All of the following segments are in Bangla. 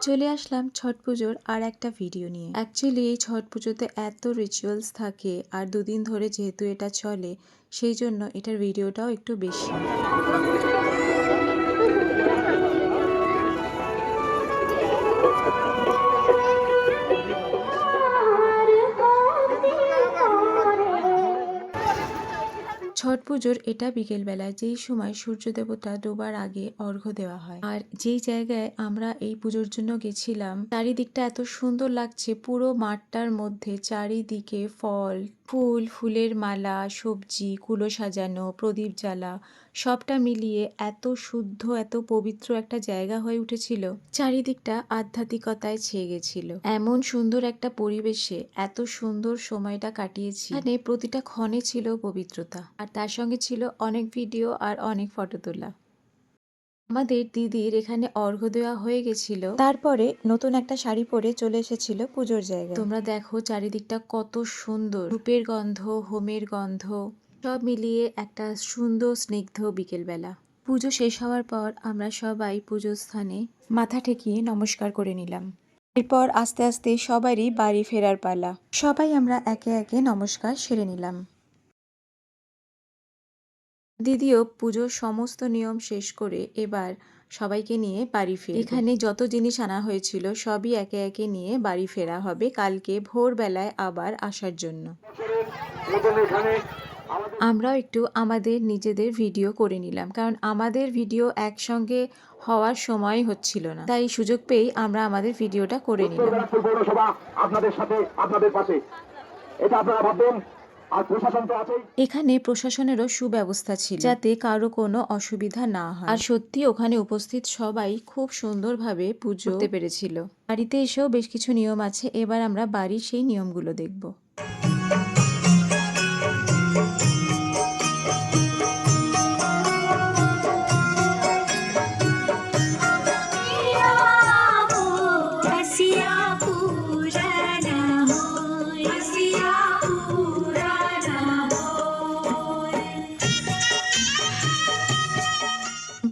চলে আসলাম ছট পুজোর আর একটা ভিডিও নিয়ে। অ্যাকচুয়ালি এই ছট পুজোতে এত রিচুয়ালস থাকে আর দুদিন ধরে যেহেতু এটা চলে সেই জন্য এটার ভিডিওটাও একটু বেশি। ছট পুজোর এটা বিকেলবেলা যেই সময় সূর্য দেবতা ডোবার আগে অর্ঘ্য দেওয়া হয়। আর যেই জায়গায় আমরা এই পুজোর জন্য গেছিলাম চারিদিকটা এত সুন্দর লাগছে, পুরো মাঠটার মধ্যে চারিদিকে ফল ফুল, ফুলের মালা, সবজি, কুলো সাজানো, প্রদীপ জ্বালা, সবটা মিলিয়ে এত শুদ্ধ এত পবিত্র একটা জায়গা হয়ে উঠেছিল। চারিদিকটা আধ্যাত্মিকতায় ছেয়ে গেছিল। এমন সুন্দর একটা পরিবেশে এত সুন্দর সময়টা কাটিয়েছি। এখানে প্রতিটা ক্ষণে ছিল পবিত্রতা আর তার সঙ্গে ছিল অনেক ভিডিও আর অনেক ফটো তোলা। আমাদের দিদির এখানে অর্ঘ্য দেওয়া হয়ে গেছিল, তারপরে নতুন একটা শাড়ি পরে চলে এসেছিল পুজোর জায়গায়। তোমরা দেখো চারিদিকটা কত সুন্দর, ধূপের গন্ধ, হোমের গন্ধ সব মিলিয়ে একটা সুন্দর স্নিগ্ধ বিকেলবেলা। পুজো শেষ হওয়ার পর আমরা সবাই পুজোর স্থানে মাথা ঠেকিয়ে নমস্কার করে নিলাম। এরপর আস্তে আস্তে সবারই বাড়ি ফেরার পালা। সবাই আমরা একে একে নমস্কার সেরে নিলাম। দিদিও পুজোর সমস্ত নিয়ম শেষ করে এবার সবাইকে নিয়ে বাড়ি ফেরে। এখানে যত জিনিস আনা হয়েছিল সবই একে একে নিয়ে বাড়ি ফেরা হবে কালকে ভোরবেলায় আবার আসার জন্য। আমরাও একটু আমাদের নিজেদের ভিডিও করে নিলাম, কারণ আমাদের ভিডিও একসঙ্গে হওয়ার সময় হচ্ছিল না, তাই সুযোগ পেয়েই আমরা আমাদের ভিডিওটা করে নিলাম। আপনাদের সাথে আপনাদের পাশে এটা আপনারা ভাববেন। এখানে প্রশাসনেরও সুব্যবস্থা ছিল যাতে কারো কোনো অসুবিধা না হয়। আর সত্যি ওখানে উপস্থিত সবাই খুব সুন্দরভাবে পুজো করতে পেরেছিল। বাড়িতে এসেও বেশ কিছু নিয়ম আছে, এবার আমরা বাড়ির সেই নিয়মগুলো দেখব।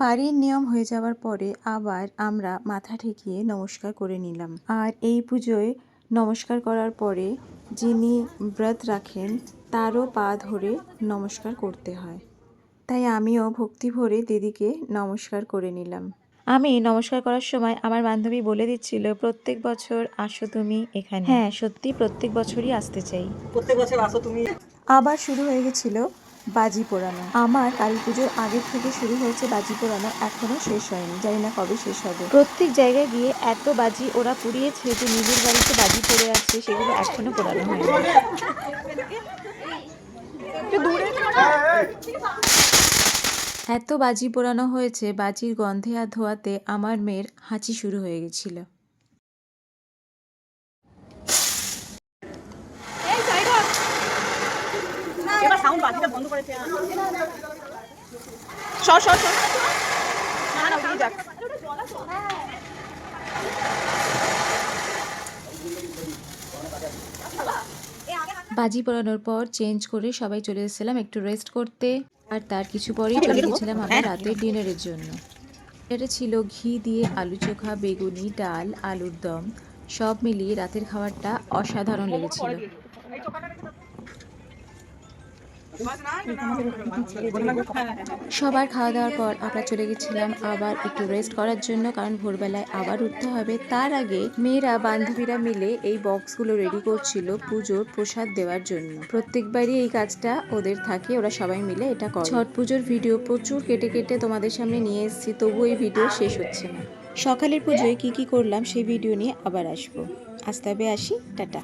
বাড়ির নিয়ম হয়ে যাওয়ার পরে আবার আমরা মাথা ঠেকিয়ে নমস্কার করে নিলাম। আর এই পুজোয় নমস্কার করার পরে যিনি ব্রত রাখেন তারও পা ধরে নমস্কার করতে হয়, তাই আমিও ভক্তি ভরে দিদিকে নমস্কার করে নিলাম। আমি নমস্কার করার সময় আমার বান্ধবী বলে দিচ্ছিল প্রত্যেক বছর আসো তুমি এখানে। হ্যাঁ সত্যি প্রত্যেক বছরই আসতে চাই, প্রত্যেক বছর আসো তুমি। আবার শুরু হয়ে গেছিল বাজি পোড়ানো। আমার কালী পুজোর আগের থেকে শুরু হয়েছে বাজি পোড়ানো, এখনো শেষ হয়নি, জানি না কবে শেষ হবে। প্রত্যেক জায়গায় গিয়ে এত বাজি ওরা পুড়িয়েছে যে নিজের বাড়িতে বাজি পড়ে আছে সেগুলো এখনো পোড়ানো হয়নি। এত বাজি পোড়ানো হয়েছে, বাজির গন্ধে আর ধোয়াতে আমার মেয়ের হাঁচি শুরু হয়ে গেছিল। বাজি পোড়ানোর পর চেঞ্জ করে সবাই চলে এসেছিলাম একটু রেস্ট করতে, আর তার কিছু পরেই চলে গেছিলাম আমরা রাতের ডিনারের জন্য। এটা ছিল ঘি দিয়ে আলু চোখা, বেগুনি, ডাল, আলুর দম, সব মিলিয়ে রাতের খাবারটা অসাধারণ লেগেছিল। সবার খাওয়া দাওয়ার পর আমরা চলে গেছিলাম আবার একটু রেস্ট করার জন্য, কারণ ভোরবেলায় আবার উঠতে হবে। তার আগে মেয়েরা বান্ধবীরা মিলে এই বক্সগুলো রেডি করছিল পুজোর প্রসাদ দেওয়ার জন্য। প্রত্যেকবারই এই কাজটা ওদের থাকে, ওরা সবাই মিলে এটা করে। ছট পুজোর ভিডিও প্রচুর কেটে কেটে তোমাদের সামনে নিয়ে এসেছি, তবু এই ভিডিও শেষ হচ্ছে না। সকালের পুজোয় কি কি করলাম সেই ভিডিও নিয়ে আবার আসবো। আজ তবে আসি, টাটা।